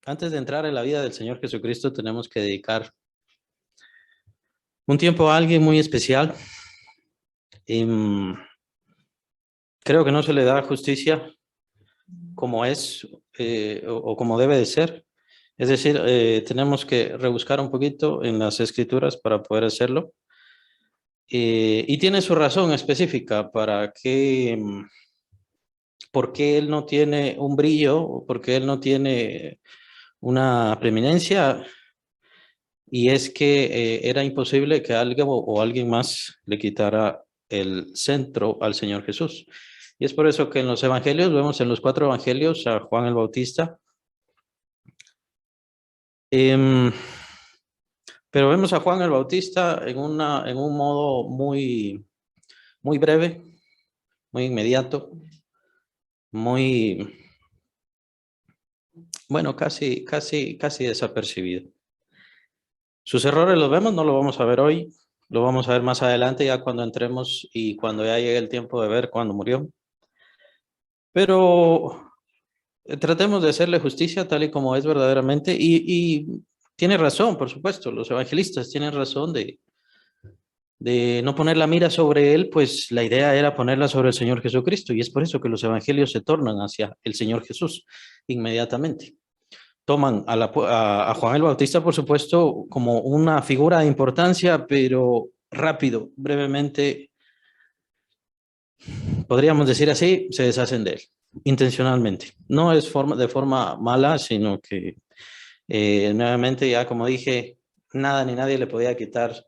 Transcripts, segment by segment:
Antes de entrar en la vida del Señor Jesucristo, tenemos que dedicar un tiempo a alguien muy especial. Em, Creo que no se le da justicia como es o como debe de ser. Es decir, tenemos que rebuscar un poquito en las escrituras para poder hacerlo. Y tiene su razón específica para que, por qué él no tiene un brillo, o por qué él no tiene una preeminencia. Y es que era imposible que alguien o alguien más le quitara el centro al Señor Jesús. Y es por eso que en los evangelios, vemos en los 4 evangelios a Juan el Bautista. Em, pero vemos a Juan el Bautista en un modo muy breve, muy inmediato, muy, bueno, casi desapercibido. Sus errores los vemos, no lo vamos a ver hoy, lo vamos a ver más adelante, ya cuando entremos y cuando ya llegue el tiempo de ver cuándo murió. Pero tratemos de hacerle justicia tal y como es verdaderamente. Y tiene razón, por supuesto, los evangelistas tienen razón de no poner la mira sobre él, pues la idea era ponerla sobre el Señor Jesucristo. Y es por eso que los evangelios se tornan hacia el Señor Jesús inmediatamente. Toman a Juan el Bautista, por supuesto, como una figura de importancia, pero rápido, brevemente, podríamos decir así, se deshacen de él, intencionalmente. No es de forma mala, sino que nuevamente, ya como dije, nada ni nadie le podía quitar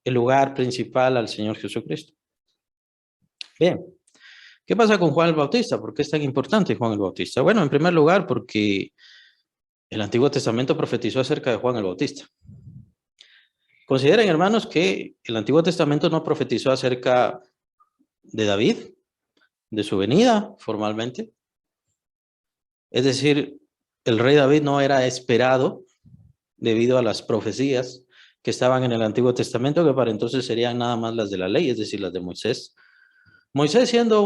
el lugar principal al Señor Jesucristo. Bien, ¿qué pasa con Juan el Bautista? ¿Por qué es tan importante Juan el Bautista? Bueno, en primer lugar, porque el Antiguo Testamento profetizó acerca de Juan el Bautista. Consideren, hermanos, que el Antiguo Testamento no profetizó acerca de David, de su venida formalmente. Es decir, el rey David no era esperado debido a las profecías que estaban en el Antiguo Testamento, que para entonces serían nada más las de la ley, es decir, las de Moisés. Moisés teniendo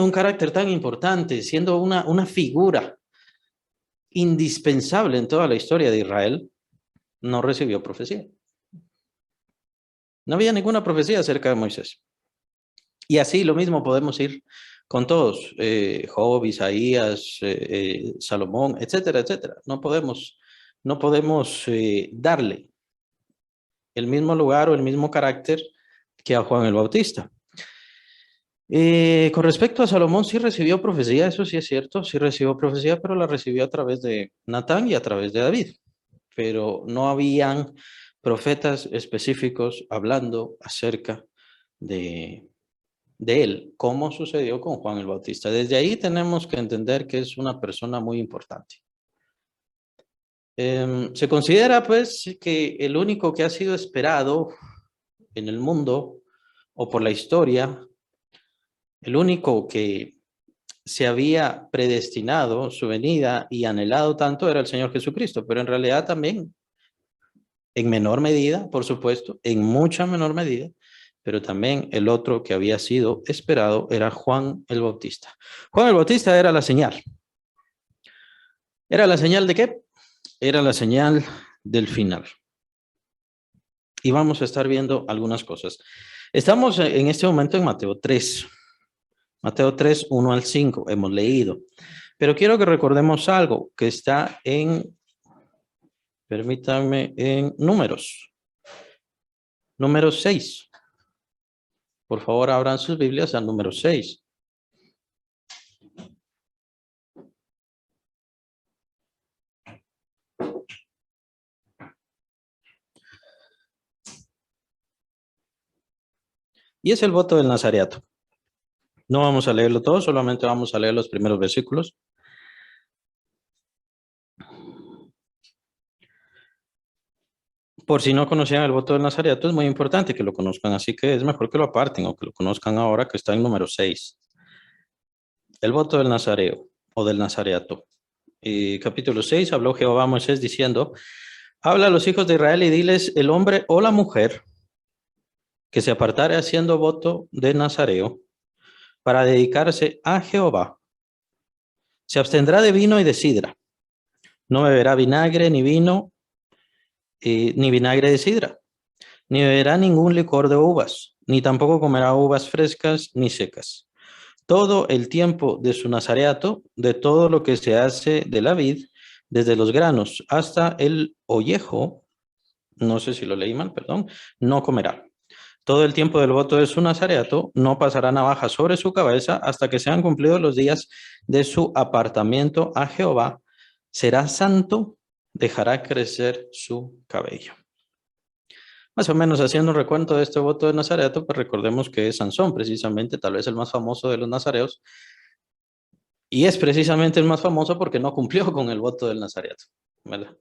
un carácter tan importante, siendo una figura indispensable en toda la historia de Israel, no recibió profecía. No había ninguna profecía acerca de Moisés. Y así lo mismo podemos ir con todos, Job, Isaías, Salomón, etcétera, etcétera. No podemos darle el mismo lugar o el mismo carácter que a Juan el Bautista. Con respecto a Salomón, sí recibió profecía, eso sí es cierto, sí recibió profecía, pero la recibió a través de Natán y a través de David. Pero no habían profetas específicos hablando acerca de él, como sucedió con Juan el Bautista. Desde ahí tenemos que entender que es una persona muy importante. Se considera pues que el único que ha sido esperado en el mundo o por la historia, el único que se había predestinado su venida y anhelado tanto era el Señor Jesucristo, pero en realidad también, en menor medida, por supuesto, en mucha menor medida, pero también el otro que había sido esperado era Juan el Bautista. Juan el Bautista era la señal. ¿Era la señal de qué? Era la señal del final. Y vamos a estar viendo algunas cosas. Estamos en este momento en Mateo 3. Mateo 3, 1 al 5, hemos leído. Pero quiero que recordemos algo que está permítanme, en Números. Número 6. Por favor, abran sus Biblias al número 6. Y es el voto del Nazareato. No vamos a leerlo todo, solamente vamos a leer los primeros versículos. Por si no conocían el voto del Nazareato, es muy importante que lo conozcan, así que es mejor que lo aparten o que lo conozcan ahora, que está en número 6. El voto del Nazareo o del Nazareato. Capítulo 6, habló Jehová a Moisés diciendo: habla a los hijos de Israel y diles, el hombre o la mujer que se apartare haciendo voto de Nazareo para dedicarse a Jehová, se abstendrá de vino y de sidra, No beberá vinagre ni vino, ni vinagre de sidra, ni beberá ningún licor de uvas, ni tampoco comerá uvas frescas ni secas. Todo el tiempo de su nazareato, de todo lo que se hace de la vid, desde los granos hasta el ollejo, no sé si lo leí mal, perdón, no comerá. Todo el tiempo del voto de su nazareato no pasará navaja sobre su cabeza hasta que sean cumplidos los días de su apartamiento a Jehová. Será santo, dejará crecer su cabello. Más o menos haciendo un recuento de este voto de nazareato, pues recordemos que es Sansón, precisamente, tal vez el más famoso de los nazareos, y es precisamente el más famoso porque no cumplió con el voto del nazareato, ¿verdad?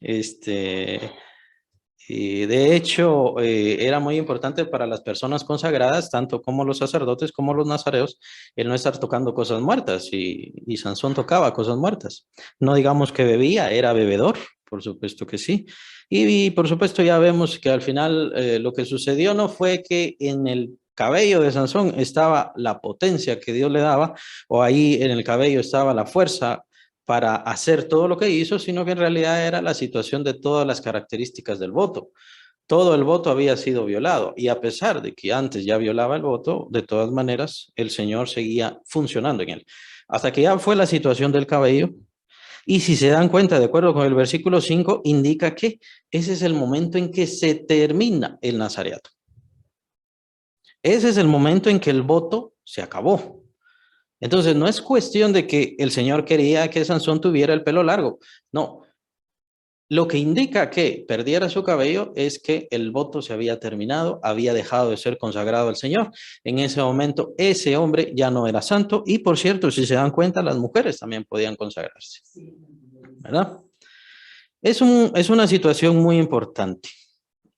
Este, y de hecho, era muy importante para las personas consagradas, tanto como los sacerdotes como los nazareos, el no estar tocando cosas muertas, y Sansón tocaba cosas muertas. No digamos que bebía, era bebedor, por supuesto que sí. Y por supuesto ya vemos que al final lo que sucedió no fue que en el cabello de Sansón estaba la potencia que Dios le daba, o ahí en el cabello estaba la fuerza para hacer todo lo que hizo, sino que en realidad era la situación de todas las características del voto. Todo el voto había sido violado y a pesar de que antes ya violaba el voto, de todas maneras el Señor seguía funcionando en él. Hasta que ya fue la situación del cabello. Y si se dan cuenta, de acuerdo con el versículo 5, indica que ese es el momento en que se termina el nazareato. Ese es el momento en que el voto se acabó. Entonces, no es cuestión de que el Señor quería que Sansón tuviera el pelo largo. No, lo que indica que perdiera su cabello es que el voto se había terminado, había dejado de ser consagrado al Señor. En ese momento, ese hombre ya no era santo. Y por cierto, si se dan cuenta, las mujeres también podían consagrarse, ¿verdad? Es una situación muy importante.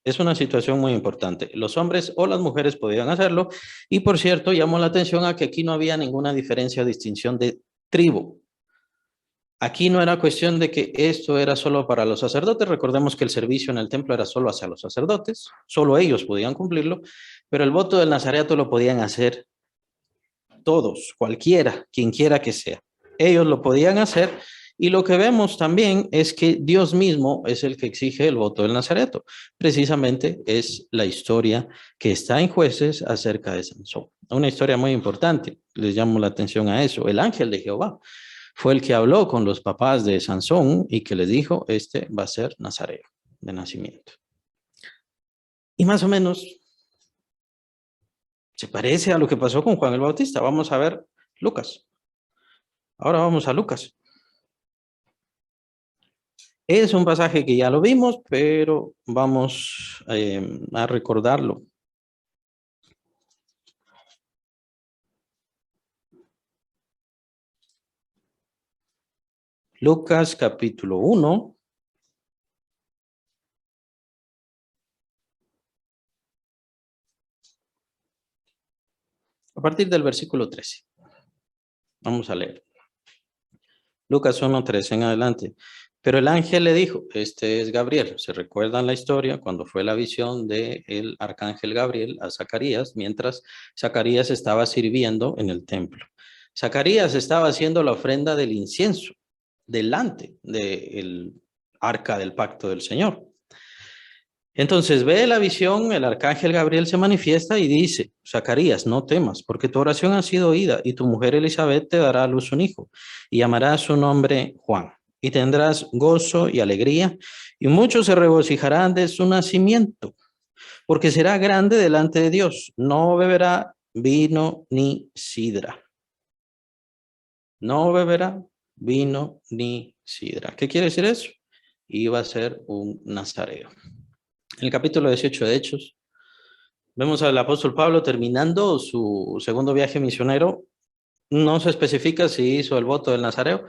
Es una situación muy importante. Los hombres o las mujeres podían hacerlo. Y por cierto, llamó la atención a que aquí no había ninguna diferencia o distinción de tribu. Aquí no era cuestión de que esto era solo para los sacerdotes. Recordemos que el servicio en el templo era solo hacia los sacerdotes. Solo ellos podían cumplirlo. Pero el voto del nazareato lo podían hacer todos, cualquiera, quien quiera que sea. Ellos lo podían hacer. Y lo que vemos también es que Dios mismo es el que exige el voto del nazareato. Precisamente es la historia que está en Jueces acerca de Sansón. Una historia muy importante. Les llamo la atención a eso. El ángel de Jehová fue el que habló con los papás de Sansón y que les dijo, este va a ser nazareo de nacimiento. Y más o menos se parece a lo que pasó con Juan el Bautista. Vamos a ver Lucas. Ahora vamos a Lucas. Es un pasaje que ya lo vimos, pero vamos a recordarlo. Lucas capítulo 1. A partir del versículo 13. Vamos a leer. Lucas 1:13 en adelante. Pero el ángel le dijo, este es Gabriel. ¿Se recuerdan la historia cuando fue la visión del arcángel Gabriel a Zacarías, mientras Zacarías estaba sirviendo en el templo? Zacarías estaba haciendo la ofrenda del incienso delante del arca del pacto del Señor. Entonces ve la visión, el arcángel Gabriel se manifiesta y dice, Zacarías, no temas, porque tu oración ha sido oída y tu mujer Elizabeth te dará a luz un hijo y llamarás su nombre Juan y tendrás gozo y alegría y muchos se regocijarán de su nacimiento, porque será grande delante de Dios, no beberá vino ni sidra. No beberá vino ni sidra. ¿Qué quiere decir eso? Iba a ser un nazareo. En el capítulo 18 de Hechos, vemos al apóstol Pablo terminando su segundo viaje misionero. No se especifica si hizo el voto del nazareo,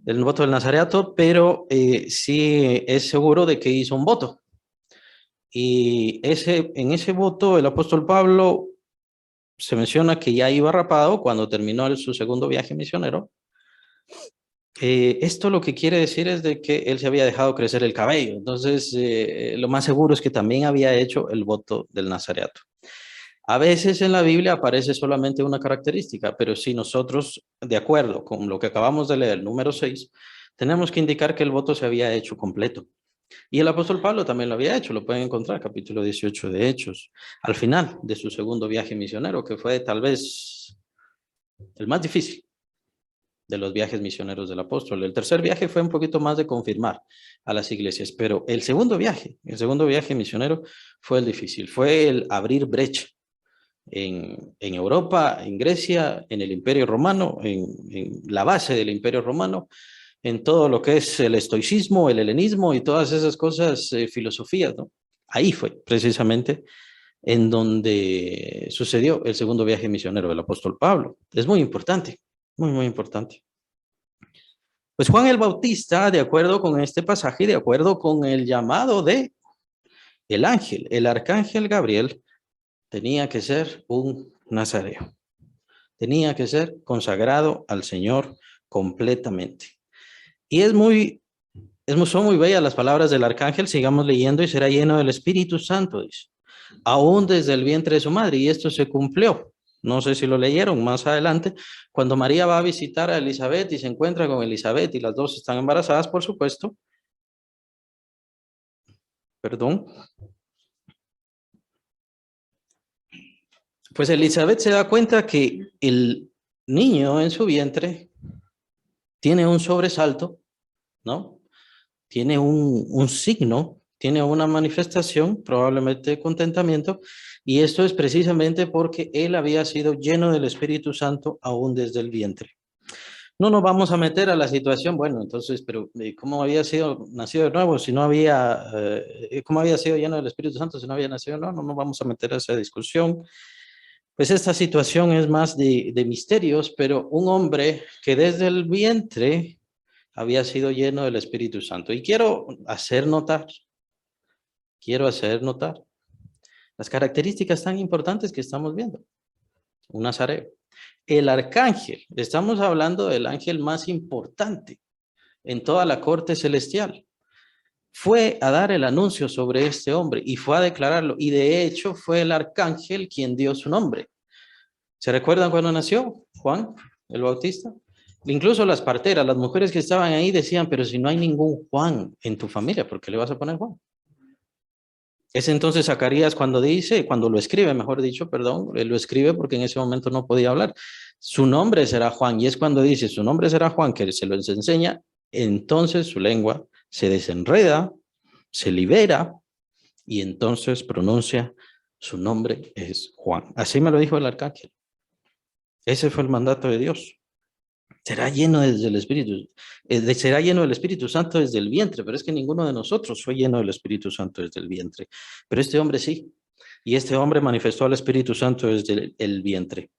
el voto del nazareato, pero sí es seguro de que hizo un voto. Y en ese voto el apóstol Pablo se menciona que ya iba rapado cuando terminó su segundo viaje misionero. Esto lo que quiere decir es de que él se había dejado crecer el cabello. Entonces, lo más seguro es que también había hecho el voto del nazareato. A veces en la Biblia aparece solamente una característica, pero si nosotros, de acuerdo con lo que acabamos de leer, número 6, tenemos que indicar que el voto se había hecho completo. Y el apóstol Pablo también lo había hecho, lo pueden encontrar, capítulo 18 de Hechos, al final de su segundo viaje misionero, que fue tal vez el más difícil de los viajes misioneros del apóstol. El tercer viaje fue un poquito más de confirmar a las iglesias, pero el segundo viaje misionero fue el difícil, fue el abrir brecha en Europa, en Grecia, en el Imperio Romano, en la base del Imperio Romano, en todo lo que es el estoicismo, el helenismo y todas esas cosas, filosofías, ¿no? Ahí fue precisamente en donde sucedió el segundo viaje misionero del apóstol Pablo. Es muy importante, muy, muy importante. Pues Juan el Bautista, de acuerdo con este pasaje, de acuerdo con el llamado de el ángel, el arcángel Gabriel, tenía que ser un nazareo. Tenía que ser consagrado al Señor completamente. Y son muy bellas las palabras del arcángel, sigamos leyendo, y será lleno del Espíritu Santo, dice, aún desde el vientre de su madre, y esto se cumplió. No sé si lo leyeron más adelante, cuando María va a visitar a Elizabeth y se encuentra con Elizabeth y las dos están embarazadas, por supuesto. Perdón. Pues Elizabeth se da cuenta que el niño en su vientre tiene un sobresalto, ¿no? Tiene un signo, tiene una manifestación, probablemente de contentamiento, y esto es precisamente porque él había sido lleno del Espíritu Santo aún desde el vientre. No nos vamos a meter a la situación, bueno, entonces, pero ¿cómo había sido nacido de nuevo si no había, cómo había sido lleno del Espíritu Santo si no había nacido? No, no nos vamos a meter a esa discusión. Pues esta situación es más de misterios, pero un hombre que desde el vientre había sido lleno del Espíritu Santo. Y quiero hacer notar las características tan importantes que estamos viendo. Un nazareo. El arcángel, estamos hablando del ángel más importante en toda la corte celestial. Fue a dar el anuncio sobre este hombre y fue a declararlo. Y de hecho fue el arcángel quien dio su nombre. ¿Se recuerdan cuando nació Juan el Bautista? Incluso las parteras, las mujeres que estaban ahí decían, pero si no hay ningún Juan en tu familia, ¿por qué le vas a poner Juan? Es entonces Zacarías cuando lo escribe, mejor dicho, perdón, él lo escribe porque en ese momento no podía hablar. Su nombre será Juan, y es cuando dice, su nombre será Juan, que se lo enseña, entonces su lengua se desenreda, se libera, y entonces pronuncia, su nombre es Juan. Así me lo dijo el arcángel. Ese fue el mandato de Dios. Será lleno desde el Espíritu, será lleno del Espíritu Santo desde el vientre, pero es que ninguno de nosotros fue lleno del Espíritu Santo desde el vientre. Pero este hombre sí, y este hombre manifestó al Espíritu Santo desde el vientre.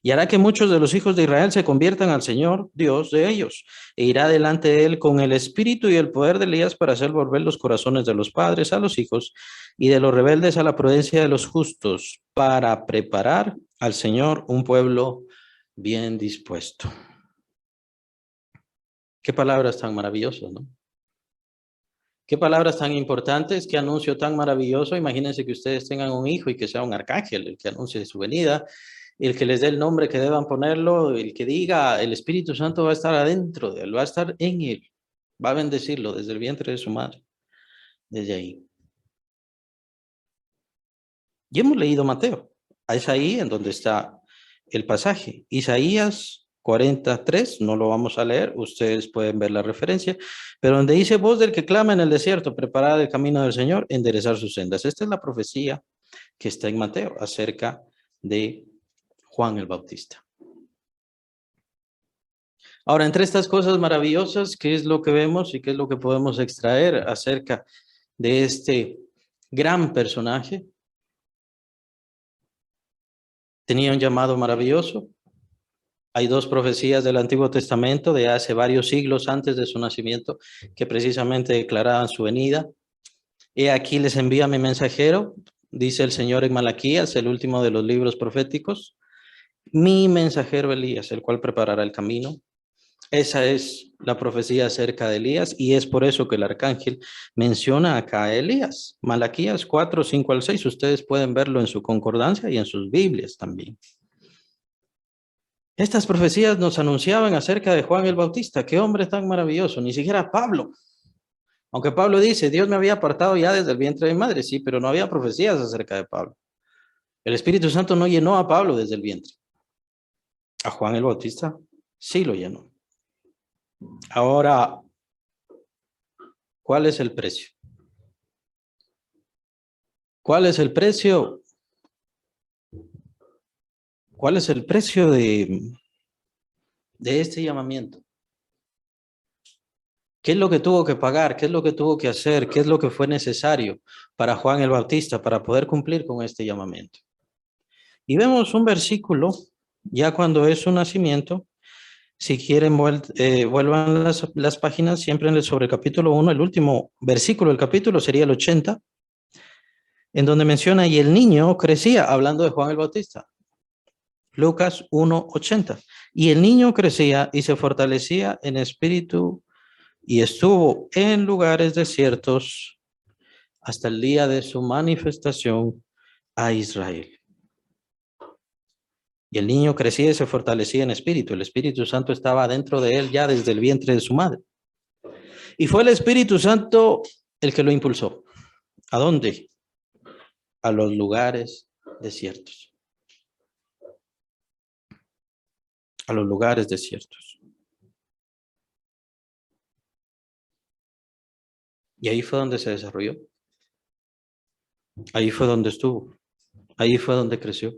Y hará que muchos de los hijos de Israel se conviertan al Señor, Dios de ellos, e irá delante de él con el espíritu y el poder de Elías para hacer volver los corazones de los padres a los hijos y de los rebeldes a la prudencia de los justos, para preparar al Señor un pueblo bien dispuesto. Qué palabras tan maravillosas, ¿no? Qué palabras tan importantes, qué anuncio tan maravilloso. Imagínense que ustedes tengan un hijo y que sea un arcángel el que anuncie su venida, el que les dé el nombre que deban ponerlo, el que diga, el Espíritu Santo va a estar adentro de él, va a estar en él, va a bendecirlo desde el vientre de su madre, desde ahí. Y hemos leído Mateo, es ahí en donde está el pasaje. Isaías 43, no lo vamos a leer, ustedes pueden ver la referencia, pero donde dice, voz del que clama en el desierto, preparad el camino del Señor, enderezar sus sendas. Esta es la profecía que está en Mateo acerca de Juan el Bautista. Ahora, entre estas cosas maravillosas, ¿qué es lo que vemos y qué es lo que podemos extraer acerca de este gran personaje? Tenía un llamado maravilloso. Hay dos profecías del Antiguo Testamento de hace varios siglos antes de su nacimiento que precisamente declaraban su venida. He aquí les envía mi mensajero, dice el Señor en Malaquías, el último de los libros proféticos, mi mensajero Elías, el cual preparará el camino. Esa es la profecía acerca de Elías y es por eso que el arcángel menciona acá a Elías. Malaquías 4, 5 al 6, ustedes pueden verlo en su concordancia y en sus Biblias también. Estas profecías nos anunciaban acerca de Juan el Bautista. Qué hombre tan maravilloso. Ni siquiera Pablo. Aunque Pablo dice, Dios me había apartado ya desde el vientre de mi madre. Sí, pero no había profecías acerca de Pablo. El Espíritu Santo no llenó a Pablo desde el vientre. A Juan el Bautista sí lo llenó. Ahora, ¿cuál es el precio? ¿Cuál es el precio? ¿Cuál es el precio de este llamamiento? ¿Qué es lo que tuvo que pagar? ¿Qué es lo que tuvo que hacer? ¿Qué es lo que fue necesario para Juan el Bautista para poder cumplir con este llamamiento? Y vemos un versículo, ya cuando es su nacimiento. Si quieren, vuelvan las páginas siempre sobre el capítulo 1, el último versículo del capítulo sería el 80, en donde menciona, y el niño crecía, hablando de Juan el Bautista. Lucas 1:80. Y el niño crecía y se fortalecía en espíritu y estuvo en lugares desiertos hasta el día de su manifestación a Israel. Y el niño crecía y se fortalecía en espíritu. El Espíritu Santo estaba dentro de él ya desde el vientre de su madre. Y fue el Espíritu Santo el que lo impulsó. ¿A dónde? A los lugares desiertos. A los lugares desiertos. Y ahí fue donde se desarrolló. Ahí fue donde estuvo. Ahí fue donde creció.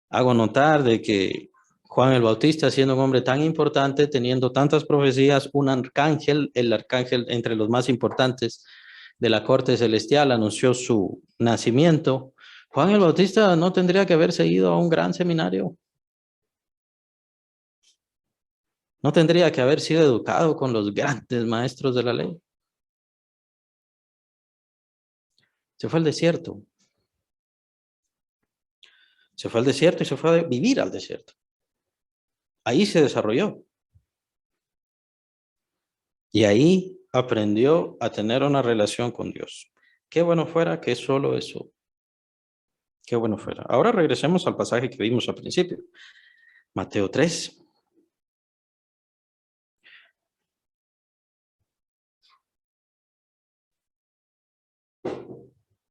Hago notar de que Juan el Bautista, siendo un hombre tan importante, teniendo tantas profecías, un arcángel, el arcángel entre los más importantes de la corte celestial, anunció su nacimiento. Juan el Bautista no tendría que haberse ido a un gran seminario. No tendría que haber sido educado con los grandes maestros de la ley. Se fue al desierto. Se fue al desierto y se fue a vivir al desierto. Ahí se desarrolló. Y ahí aprendió a tener una relación con Dios. Qué bueno fuera que solo eso. Qué bueno fuera. Ahora regresemos al pasaje que vimos al principio. Mateo 3.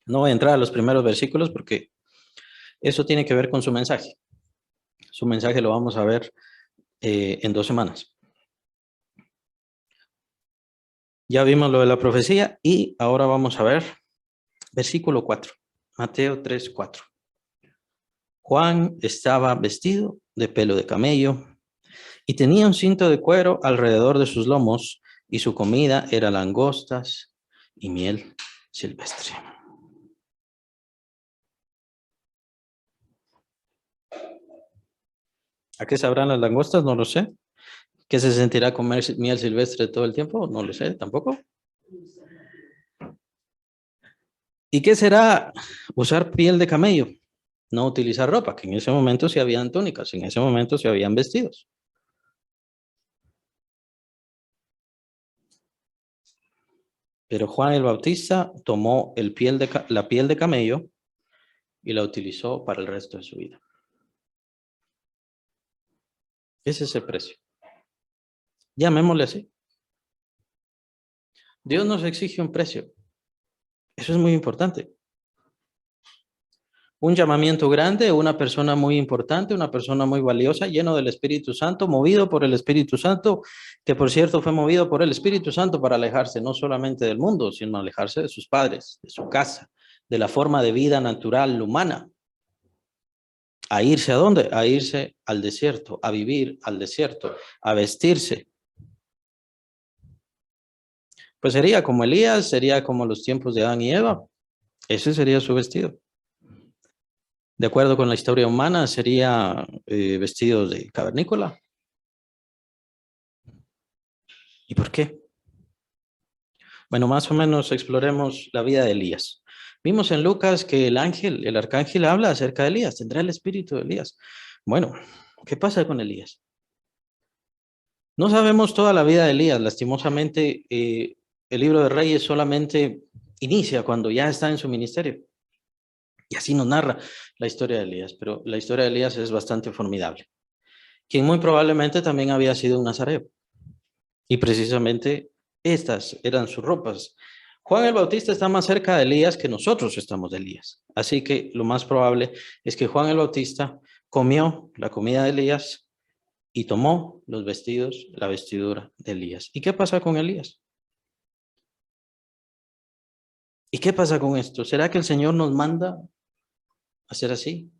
No voy a entrar a los primeros versículos porque eso tiene que ver con su mensaje. Su mensaje lo vamos a ver en 2 semanas. Ya vimos lo de la profecía y ahora vamos a ver versículo 4. Mateo 3, 4. Juan estaba vestido de pelo de camello y tenía un cinto de cuero alrededor de sus lomos y su comida era langostas y miel silvestre. ¿A qué sabrán las langostas? No lo sé. ¿Qué se sentirá comer miel silvestre todo el tiempo? No lo sé tampoco. ¿Y qué será usar piel de camello? No utilizar ropa, que en ese momento sí habían túnicas, en ese momento sí habían vestidos. Pero Juan el Bautista tomó la piel de camello y la utilizó para el resto de su vida. Ese es el precio. Llamémosle así. Dios nos exige un precio. Eso es muy importante. Un llamamiento grande, una persona muy importante, una persona muy valiosa, lleno del Espíritu Santo, movido por el Espíritu Santo, que por cierto fue movido por el Espíritu Santo para alejarse no solamente del mundo, sino alejarse de sus padres, de su casa, de la forma de vida natural, humana. ¿A irse a dónde? A irse al desierto, a vivir al desierto, a vestirse. Pues sería como Elías, sería como los tiempos de Adán y Eva. Ese sería su vestido. De acuerdo con la historia humana, sería vestido de cavernícola. ¿Y por qué? Bueno, más o menos exploremos la vida de Elías. Vimos en Lucas que el arcángel habla acerca de Elías, tendrá el espíritu de Elías. Bueno, ¿qué pasa con Elías? No sabemos toda la vida de Elías, lastimosamente el libro de Reyes solamente inicia cuando ya está en su ministerio. Y así nos narra la historia de Elías, pero la historia de Elías es bastante formidable. Quien muy probablemente también había sido un nazareo. Y precisamente estas eran sus ropas. Juan el Bautista está más cerca de Elías que nosotros estamos de Elías. Así que lo más probable es que Juan el Bautista comió la comida de Elías y tomó los vestidos, la vestidura de Elías. ¿Y qué pasa con Elías? ¿Y qué pasa con esto? ¿Será que el Señor nos manda a hacer así?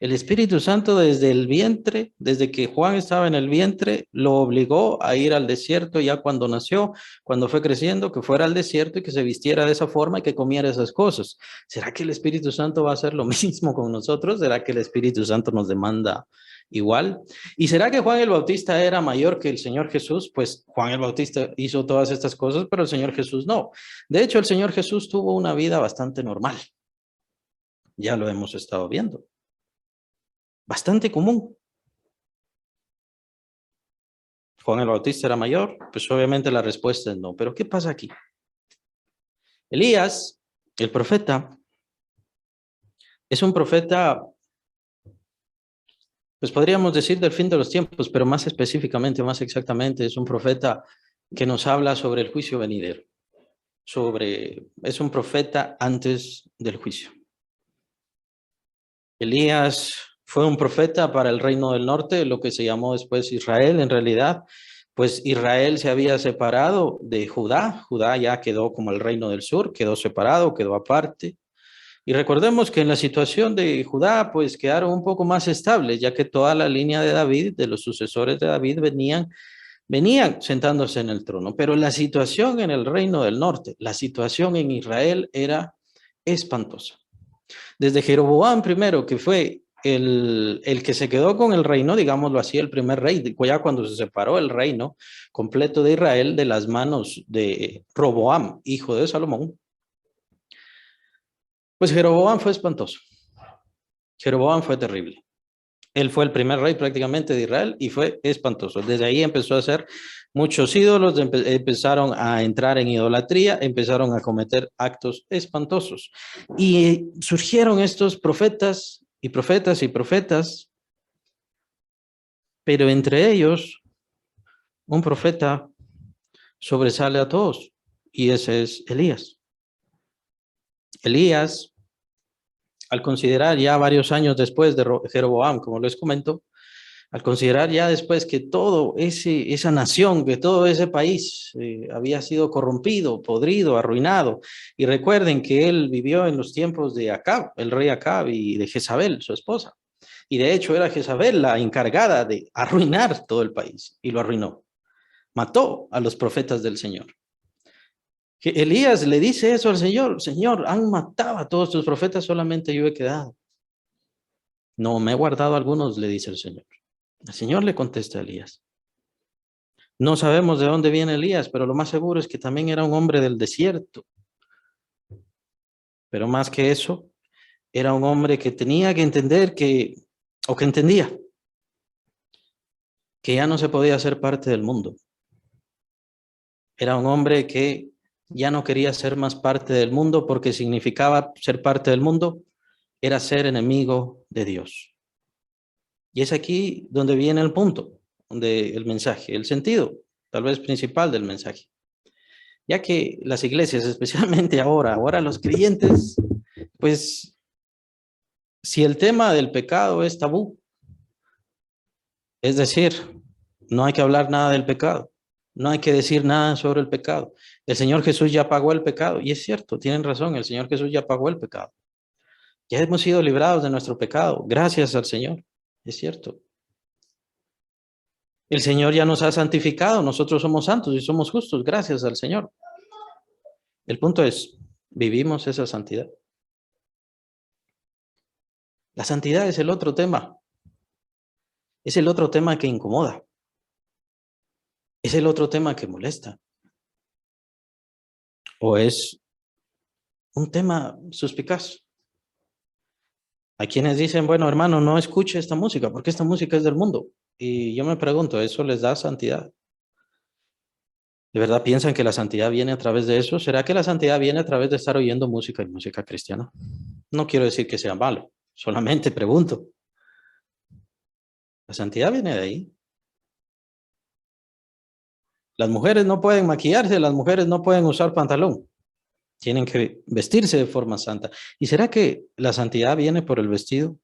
El Espíritu Santo desde el vientre, desde que Juan estaba en el vientre, lo obligó a ir al desierto ya cuando nació, cuando fue creciendo, que fuera al desierto y que se vistiera de esa forma y que comiera esas cosas. ¿Será que el Espíritu Santo va a hacer lo mismo con nosotros? ¿Será que el Espíritu Santo nos demanda igual? ¿Y será que Juan el Bautista era mayor que el Señor Jesús? Pues Juan el Bautista hizo todas estas cosas, pero el Señor Jesús no. De hecho, el Señor Jesús tuvo una vida bastante normal. Ya lo hemos estado viendo. Bastante común. Juan el Bautista era mayor, pues obviamente la respuesta es no. Pero ¿qué pasa aquí? Elías, el profeta, es un profeta, pues podríamos decir del fin de los tiempos, pero más específicamente, más exactamente, es un profeta que nos habla sobre el juicio venidero. Es un profeta antes del juicio. Elías fue un profeta para el reino del norte, lo que se llamó después Israel en realidad, pues Israel se había separado de Judá, Judá ya quedó como el reino del sur, quedó separado, quedó aparte. Y recordemos que en la situación de Judá, pues quedaron un poco más estables, ya que toda la línea de David, de los sucesores de David, venían sentándose en el trono. Pero la situación en el reino del norte, la situación en Israel era espantosa. Desde Jeroboam primero, que fue el que se quedó con el reino, digámoslo así, el primer rey, ya cuando se separó el reino completo de Israel de las manos de Roboam, hijo de Salomón, pues Jeroboam fue espantoso. Jeroboam fue terrible. Él fue el primer rey prácticamente de Israel y fue espantoso. Desde ahí empezó a hacer muchos ídolos, empezaron a entrar en idolatría, empezaron a cometer actos espantosos. Y surgieron estos profetas y profetas y profetas, pero entre ellos un profeta sobresale a todos y ese es Elías. Elías, al considerar ya varios años después de Jeroboam, como les comento, al considerar ya después que todo esa nación, que todo ese país había sido corrompido, podrido, arruinado, y recuerden que él vivió en los tiempos de Acab, el rey Acab, y de Jezabel, su esposa, y de hecho era Jezabel la encargada de arruinar todo el país, y lo arruinó, mató a los profetas del Señor. Que Elías le dice eso al Señor: Señor, han matado a todos tus profetas, solamente yo he quedado. No, me he guardado algunos, le dice el Señor. El Señor le contesta a Elías: no sabemos de dónde viene Elías, pero lo más seguro es que también era un hombre del desierto. Pero más que eso, era un hombre que tenía que entender o que entendía, que ya no se podía ser parte del mundo. Era un hombre que ya no quería ser más parte del mundo, porque significaba ser parte del mundo, era ser enemigo de Dios. Y es aquí donde viene el punto, donde el mensaje, el sentido, tal vez principal del mensaje. Ya que las iglesias, especialmente ahora los creyentes, pues si el tema del pecado es tabú, es decir, no hay que hablar nada del pecado, no hay que decir nada sobre el pecado. El Señor Jesús ya pagó el pecado, y es cierto, tienen razón, el Señor Jesús ya pagó el pecado. Ya hemos sido librados de nuestro pecado, gracias al Señor, es cierto. El Señor ya nos ha santificado, nosotros somos santos y somos justos, gracias al Señor. El punto es, ¿vivimos esa santidad? La santidad es el otro tema. Es el otro tema que incomoda. Es el otro tema que molesta. O es un tema suspicaz. Hay quienes dicen: bueno, hermano, no escuche esta música, porque esta música es del mundo. Y yo me pregunto, ¿eso les da santidad? ¿De verdad piensan que la santidad viene a través de eso? ¿Será que la santidad viene a través de estar oyendo música y música cristiana? No quiero decir que sea malo, solamente pregunto. La santidad viene de ahí. Las mujeres no pueden maquillarse, las mujeres no pueden usar pantalón. Tienen que vestirse de forma santa. ¿Y será que la santidad viene por el vestido?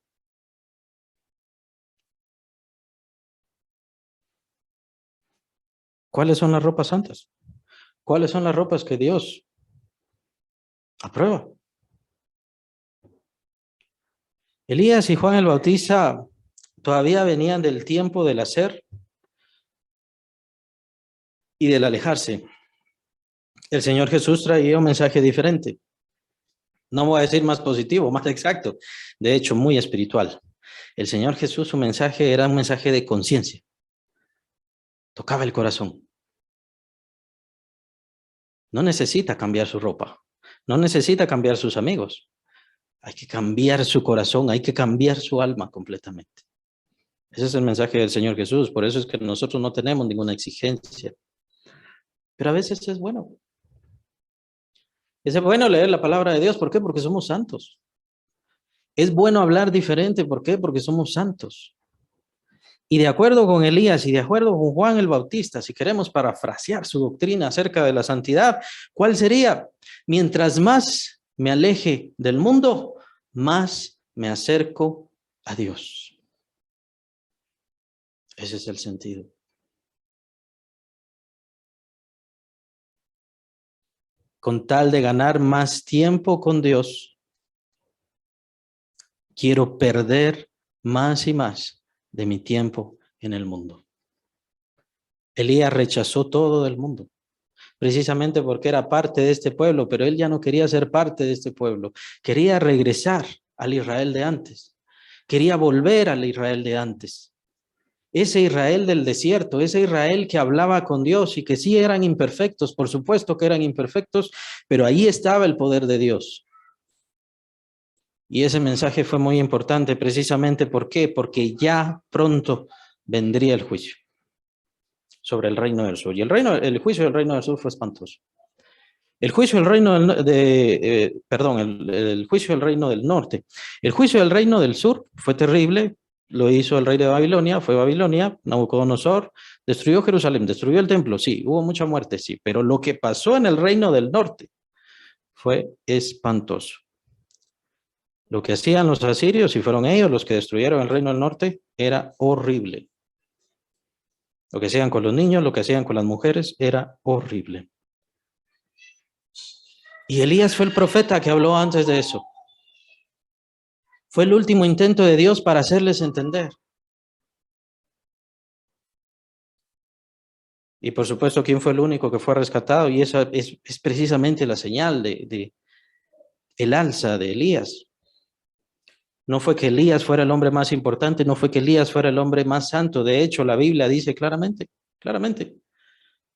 ¿Cuáles son las ropas santas? ¿Cuáles son las ropas que Dios aprueba? Elías y Juan el Bautista todavía venían del tiempo del hacer y del alejarse. El Señor Jesús traía un mensaje diferente. No voy a decir más positivo, más exacto. De hecho, muy espiritual. El Señor Jesús, su mensaje era un mensaje de conciencia. Tocaba el corazón. No necesita cambiar su ropa. No necesita cambiar sus amigos. Hay que cambiar su corazón, hay que cambiar su alma completamente. Ese es el mensaje del Señor Jesús. Por eso es que nosotros no tenemos ninguna exigencia. Pero a veces es bueno. Es bueno leer la palabra de Dios. ¿Por qué? Porque somos santos. Es bueno hablar diferente. ¿Por qué? Porque somos santos. Y de acuerdo con Elías y de acuerdo con Juan el Bautista, si queremos parafrasear su doctrina acerca de la santidad, ¿cuál sería? Mientras más me aleje del mundo, más me acerco a Dios. Ese es el sentido. Con tal de ganar más tiempo con Dios, quiero perder más y más de mi tiempo en el mundo. Elías rechazó todo del mundo, precisamente porque era parte de este pueblo, pero él ya no quería ser parte de este pueblo. Quería regresar al Israel de antes. Quería volver al Israel de antes. Ese Israel del desierto, ese Israel que hablaba con Dios y que sí eran imperfectos, por supuesto que eran imperfectos, pero ahí estaba el poder de Dios. Y ese mensaje fue muy importante precisamente ¿por qué? Porque ya pronto vendría el juicio sobre el reino del sur. Y el juicio del reino del sur fue espantoso. El juicio del reino el juicio del reino del norte. El juicio del reino del sur fue terrible, lo hizo el rey de Babilonia, fue Babilonia, Nabucodonosor, destruyó Jerusalén, destruyó el templo, sí, hubo mucha muerte, sí, pero lo que pasó en el reino del norte fue espantoso. Lo que hacían los asirios, y fueron ellos los que destruyeron el reino del norte, era horrible. Lo que hacían con los niños, lo que hacían con las mujeres, era horrible. Y Elías fue el profeta que habló antes de eso. Fue el último intento de Dios para hacerles entender. Y por supuesto, ¿quién fue el único que fue rescatado? Y esa es precisamente la señal de el alza de Elías. No fue que Elías fuera el hombre más importante, no fue que Elías fuera el hombre más santo. De hecho, la Biblia dice claramente,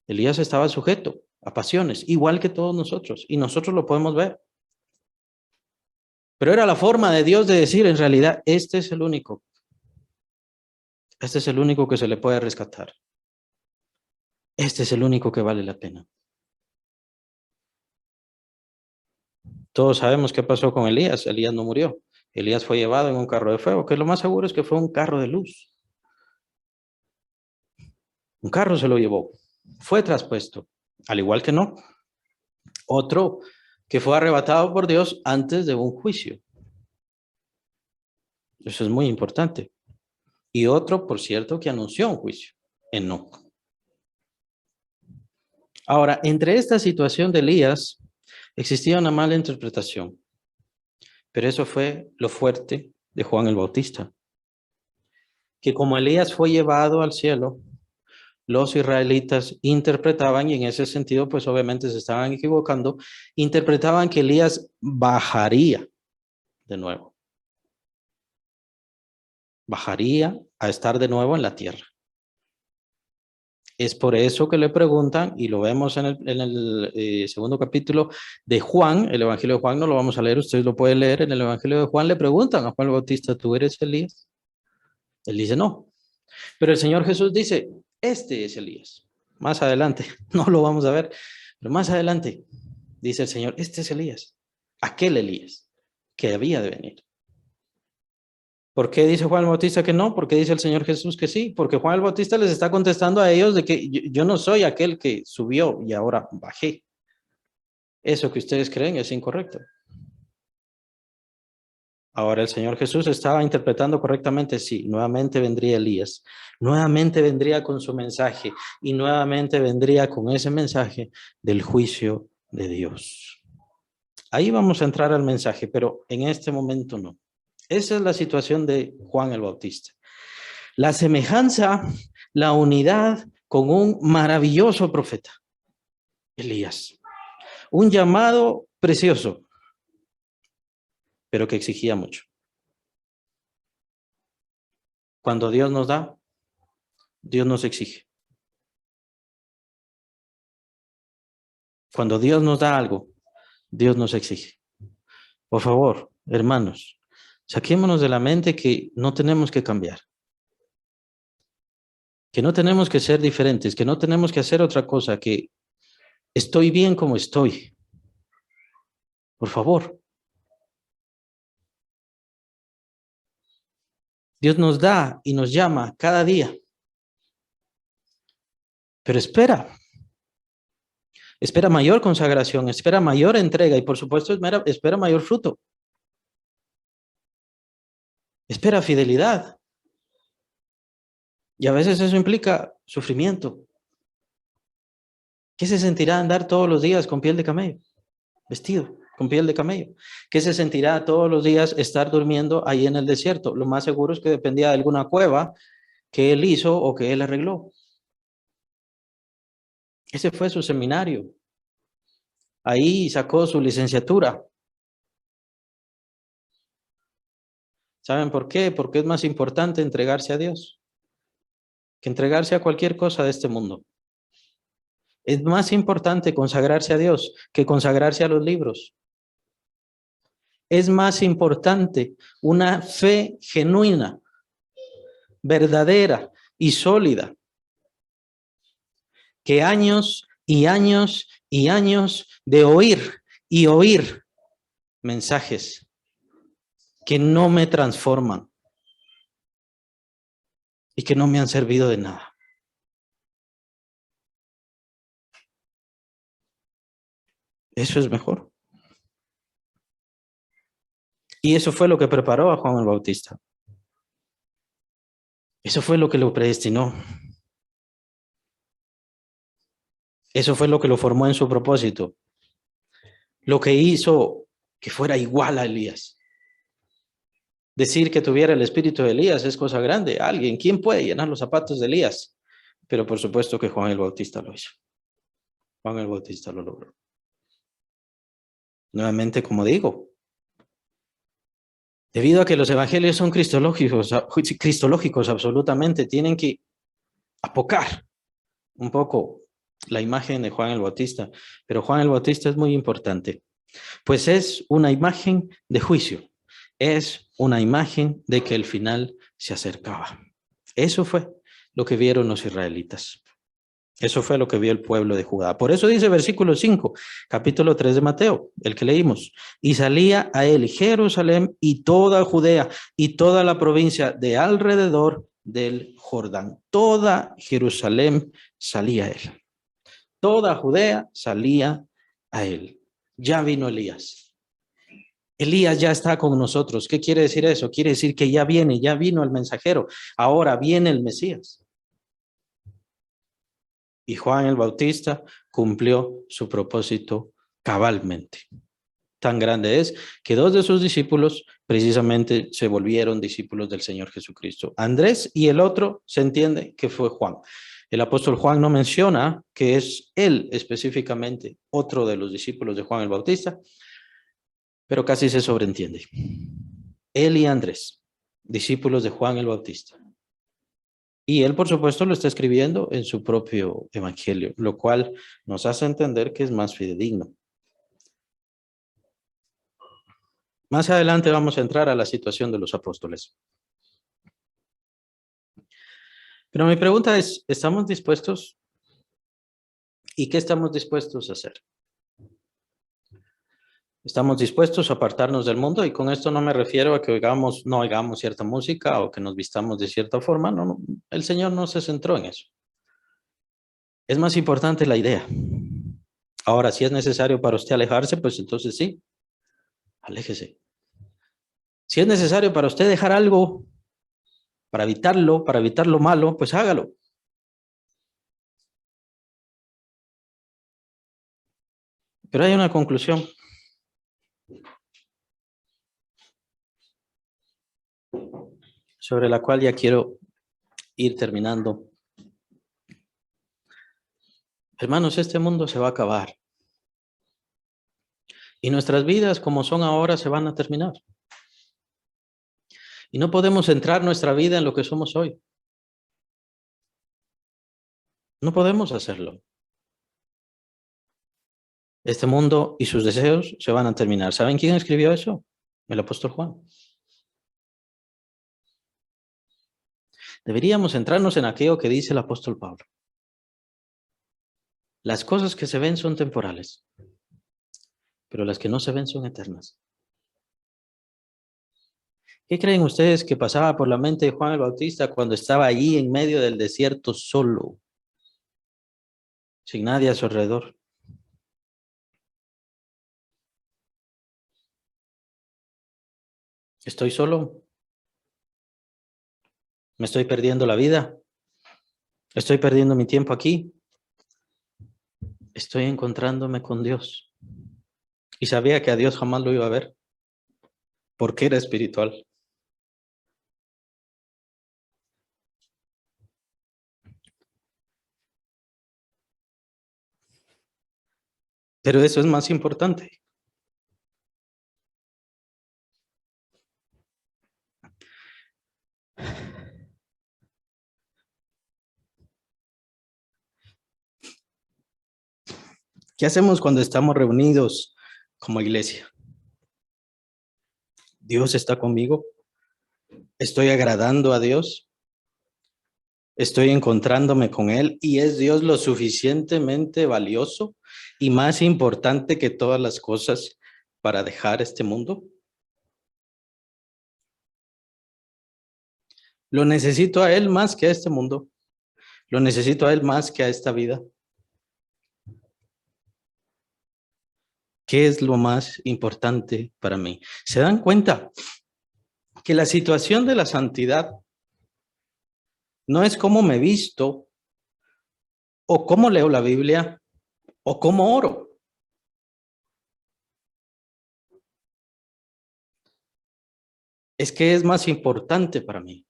Elías estaba sujeto a pasiones, igual que todos nosotros, y nosotros lo podemos ver. Pero era la forma de Dios de decir, en realidad, este es el único que se le puede rescatar. Este es el único que vale la pena. Todos sabemos qué pasó con Elías. Elías no murió. Elías fue llevado en un carro de fuego, que lo más seguro es que fue un carro de luz. Un carro se lo llevó. Fue traspuesto, al igual que no. Otro que fue arrebatado por Dios antes de un juicio. Eso es muy importante. Y otro, por cierto, que anunció un juicio. Enoc. Ahora, entre esta situación de Elías, existía una mala interpretación. Pero eso fue lo fuerte de Juan el Bautista. Que como Elías fue llevado al cielo, los israelitas interpretaban, y en ese sentido, pues obviamente se estaban equivocando, interpretaban que Elías bajaría de nuevo. Bajaría a estar de nuevo en la tierra. Es por eso que le preguntan, y lo vemos en el segundo capítulo de Juan, el Evangelio de Juan, no lo vamos a leer, ustedes lo pueden leer, en el Evangelio de Juan le preguntan a Juan el Bautista, ¿tú eres Elías? Él dice, no. Pero el Señor Jesús dice, este es Elías. Más adelante, no lo vamos a ver, pero más adelante dice el Señor, este es Elías, aquel Elías. que había de venir. ¿Por qué dice Juan el Bautista que no? ¿Por qué dice el Señor Jesús que sí? Porque Juan el Bautista les está contestando a ellos de que yo no soy aquel que subió y ahora bajé. Eso que ustedes creen es incorrecto. Ahora el Señor Jesús estaba interpretando correctamente, sí, nuevamente vendría Elías, nuevamente vendría con su mensaje y nuevamente vendría con ese mensaje del juicio de Dios. Ahí vamos a entrar al mensaje, pero en este momento no. Esa es la situación de Juan el Bautista. La semejanza, la unidad con un maravilloso profeta, Elías. Un llamado precioso, pero que exigía mucho. Cuando Dios nos da, Dios nos exige. Cuando Dios nos da algo, Dios nos exige. Por favor, hermanos, saquémonos de la mente que no tenemos que cambiar, que no tenemos que ser diferentes, que no tenemos que hacer otra cosa, que estoy bien como estoy. Por favor. Dios nos da y nos llama cada día. Pero espera mayor consagración, espera mayor entrega y por supuesto espera mayor fruto. Espera fidelidad. Y a veces eso implica sufrimiento. ¿Qué se sentirá andar todos los días con piel de camello? Vestido con piel de camello. ¿Qué se sentirá todos los días estar durmiendo ahí en el desierto? Lo más seguro es que dependía de alguna cueva que él hizo o que él arregló. Ese fue su seminario. Ahí sacó su licenciatura. ¿Saben por qué? Porque es más importante entregarse a Dios que entregarse a cualquier cosa de este mundo. Es más importante consagrarse a Dios que consagrarse a los libros. Es más importante una fe genuina, verdadera y sólida que años y años y años de oír y oír mensajes que no me transforman y que no me han servido de nada. Eso es mejor. Y eso fue lo que preparó a Juan el Bautista. Eso fue lo que lo predestinó. Eso fue lo que lo formó en su propósito. Lo que hizo que fuera igual a Elías. Decir que tuviera el espíritu de Elías es cosa grande. Alguien, ¿quién puede llenar los zapatos de Elías? Pero por supuesto que Juan el Bautista lo hizo. Juan el Bautista lo logró. Nuevamente, como digo, debido a que los evangelios son cristológicos absolutamente, tienen que apocar un poco la imagen de Juan el Bautista. Pero Juan el Bautista es muy importante, pues es una imagen de juicio. Es una imagen de que el final se acercaba. Eso fue lo que vieron los israelitas. Eso fue lo que vio el pueblo de Judá. Por eso dice versículo 5, capítulo 3 de Mateo, el que leímos. Y salía a él Jerusalén y toda Judea y toda la provincia de alrededor del Jordán. Toda Jerusalén salía a él. Toda Judea salía a él. Ya vino Elías. Elías ya está con nosotros. ¿Qué quiere decir eso? Quiere decir que ya viene, ya vino el mensajero. Ahora viene el Mesías. Y Juan el Bautista cumplió su propósito cabalmente. Tan grande es que dos de sus discípulos precisamente se volvieron discípulos del Señor Jesucristo. Andrés y el otro se entiende que fue Juan. El apóstol Juan no menciona que es él específicamente otro de los discípulos de Juan el Bautista, pero casi se sobreentiende. Él y Andrés, discípulos de Juan el Bautista. Y él, por supuesto, lo está escribiendo en su propio evangelio, lo cual nos hace entender que es más fidedigno. Más adelante vamos a entrar a la situación de los apóstoles. Pero mi pregunta es, ¿estamos dispuestos? ¿Y qué estamos dispuestos a hacer? Estamos dispuestos a apartarnos del mundo y con esto no me refiero a que no oigamos cierta música o que nos vistamos de cierta forma. No, no, el Señor no se centró en eso. Es más importante la idea. Ahora, si es necesario para usted alejarse, pues entonces sí, aléjese. Si es necesario para usted dejar algo para evitar lo malo, pues hágalo. Pero hay una conclusión sobre la cual ya quiero ir terminando. Hermanos, este mundo se va a acabar. Y nuestras vidas, como son ahora, se van a terminar. Y no podemos centrar nuestra vida en lo que somos hoy. No podemos hacerlo. Este mundo y sus deseos se van a terminar. ¿Saben quién escribió eso? El apóstol Juan. Deberíamos centrarnos en aquello que dice el apóstol Pablo. Las cosas que se ven son temporales, pero las que no se ven son eternas. ¿Qué creen ustedes que pasaba por la mente de Juan el Bautista cuando estaba allí en medio del desierto solo, sin nadie a su alrededor? ¿Estoy solo? ¿Me estoy perdiendo la vida? ¿Estoy perdiendo mi tiempo aquí? Estoy encontrándome con Dios. Y sabía que a Dios jamás lo iba a ver, porque era espiritual. Pero eso es más importante. ¿Qué hacemos cuando estamos reunidos como iglesia? ¿Dios está conmigo? ¿Estoy agradando a Dios? ¿Estoy encontrándome con Él? ¿Y es Dios lo suficientemente valioso y más importante que todas las cosas para dejar este mundo? Lo necesito a Él más que a este mundo. Lo necesito a Él más que a esta vida. ¿Qué es lo más importante para mí? ¿Se dan cuenta que la situación de la santidad no es cómo me visto o cómo leo la Biblia o cómo oro? Es que es más importante para mí.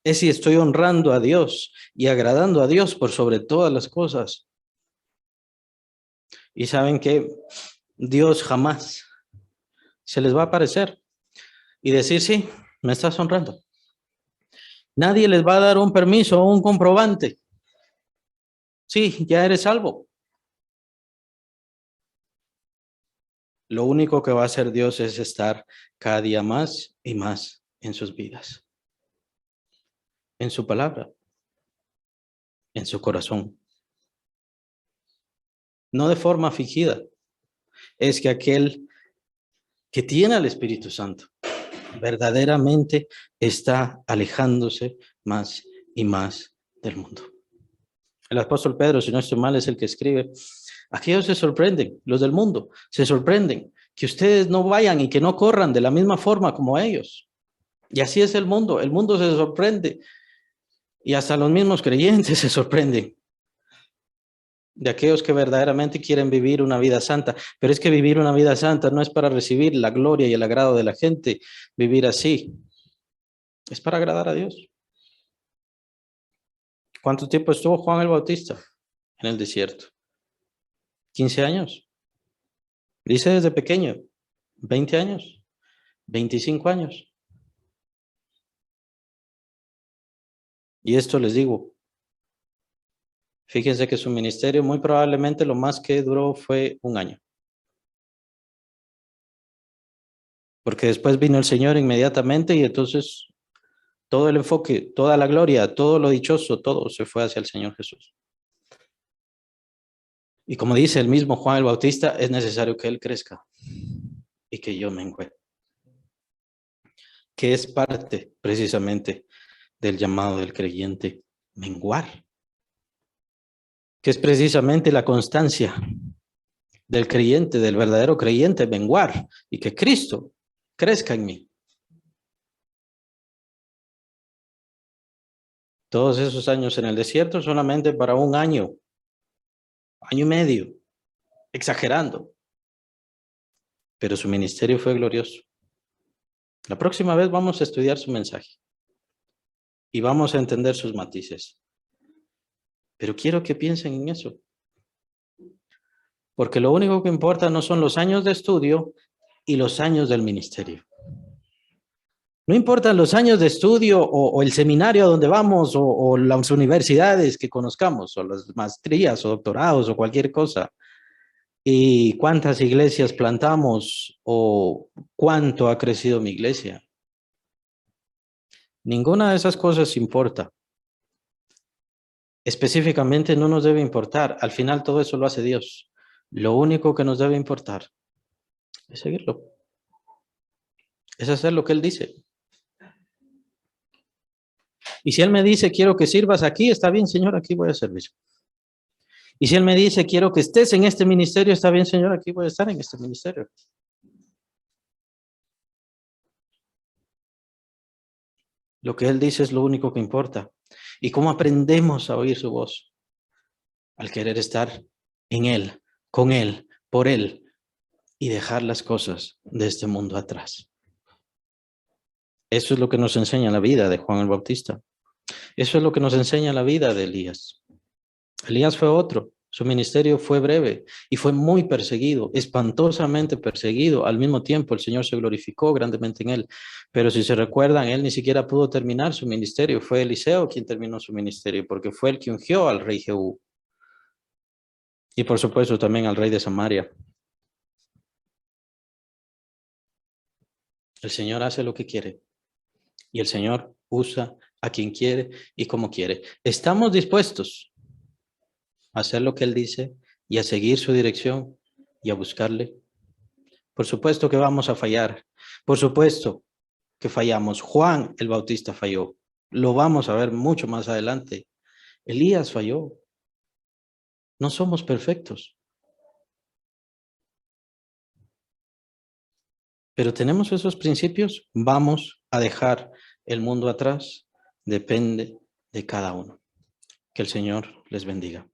Es si estoy honrando a Dios y agradando a Dios por sobre todas las cosas. Y saben que Dios jamás se les va a aparecer y decir, sí, me estás honrando. Nadie les va a dar un permiso o un comprobante. Sí, ya eres salvo. Lo único que va a hacer Dios es estar cada día más y más en sus vidas, en su palabra, en su corazón. No de forma fingida. Es que aquel que tiene al Espíritu Santo verdaderamente está alejándose más y más del mundo. El apóstol Pedro, si no estoy mal, es el que escribe. Aquellos se sorprenden, los del mundo, se sorprenden que ustedes no vayan y que no corran de la misma forma como ellos. Y así es el mundo se sorprende y hasta los mismos creyentes se sorprenden de aquellos que verdaderamente quieren vivir una vida santa. Pero es que vivir una vida santa no es para recibir la gloria y el agrado de la gente, vivir así. Es para agradar a Dios. ¿Cuánto tiempo estuvo Juan el Bautista en el desierto? 15 años. Dice desde pequeño, 20 años, 25 años. Y esto les digo, fíjense que su ministerio muy probablemente lo más que duró fue un año. Porque después vino el Señor inmediatamente y entonces todo el enfoque, toda la gloria, todo lo dichoso, todo se fue hacia el Señor Jesús. Y como dice el mismo Juan el Bautista, es necesario que Él crezca y que yo mengue, que es parte precisamente del llamado del creyente, menguar, que es precisamente la constancia del creyente, del verdadero creyente, menguar, y que Cristo crezca en mí. Todos esos años en el desierto solamente para un año, año y medio, exagerando, pero su ministerio fue glorioso. La próxima vez vamos a estudiar su mensaje y vamos a entender sus matices. Pero quiero que piensen en eso, porque lo único que importa no son los años de estudio y los años del ministerio. No importan los años de estudio o el seminario a donde vamos o las universidades que conozcamos o las maestrías o doctorados o cualquier cosa. Y cuántas iglesias plantamos o cuánto ha crecido mi iglesia. Ninguna de esas cosas importa. Específicamente no nos debe importar. Al final todo eso lo hace Dios. Lo único que nos debe importar es seguirlo. Es hacer lo que Él dice. Y si Él me dice, quiero que sirvas aquí, está bien, Señor, aquí voy a servir. Y si Él me dice, quiero que estés en este ministerio, está bien, Señor, aquí voy a estar en este ministerio. Lo que Él dice es lo único que importa. ¿Y cómo aprendemos a oír su voz? Al querer estar en Él, con Él, por Él, y dejar las cosas de este mundo atrás. Eso es lo que nos enseña la vida de Juan el Bautista. Eso es lo que nos enseña la vida de Elías. Elías fue otro. Su ministerio fue breve y fue muy perseguido, espantosamente perseguido. Al mismo tiempo, el Señor se glorificó grandemente en él. Pero si se recuerdan, él ni siquiera pudo terminar su ministerio. Fue Eliseo quien terminó su ministerio, porque fue el que ungió al rey Jehú. Y por supuesto también al rey de Samaria. El Señor hace lo que quiere. Y el Señor usa a quien quiere y como quiere. ¿Estamos dispuestos a hacer lo que Él dice y a seguir su dirección y a buscarle? Por supuesto que vamos a fallar. Por supuesto que fallamos. Juan el Bautista falló. Lo vamos a ver mucho más adelante. Elías falló. No somos perfectos. Pero tenemos esos principios. Vamos a dejar el mundo atrás. Depende de cada uno. Que el Señor les bendiga.